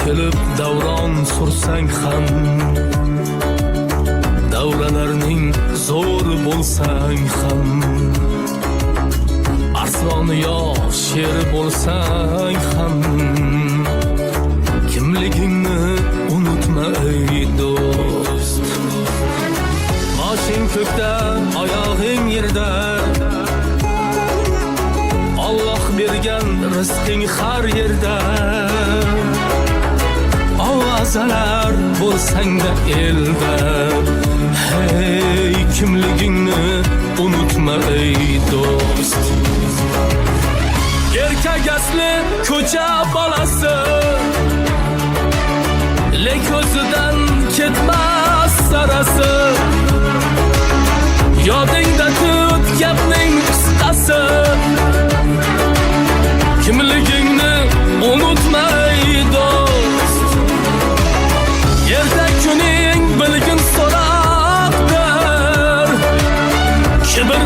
kelib davron sursang ham, davralarning zo'r bo'lsang ham, arslon yo sher bo'lsang ham, kimligingni unutma ey do'st. Boshing ko'kda, oyog'ing yerda, Alloh bergan rizqing har yerda. Ovazalar bo'lsang-da elda, hey kimligingni unutma ey do'st. Erkak asli ko'cha bolasi, lek ko'zidan ketmas sarasi. Yodingda tut gapning qisqasi, kimligingni unutma ey do'st. Erta kuning bilgin so'roqdir, kibr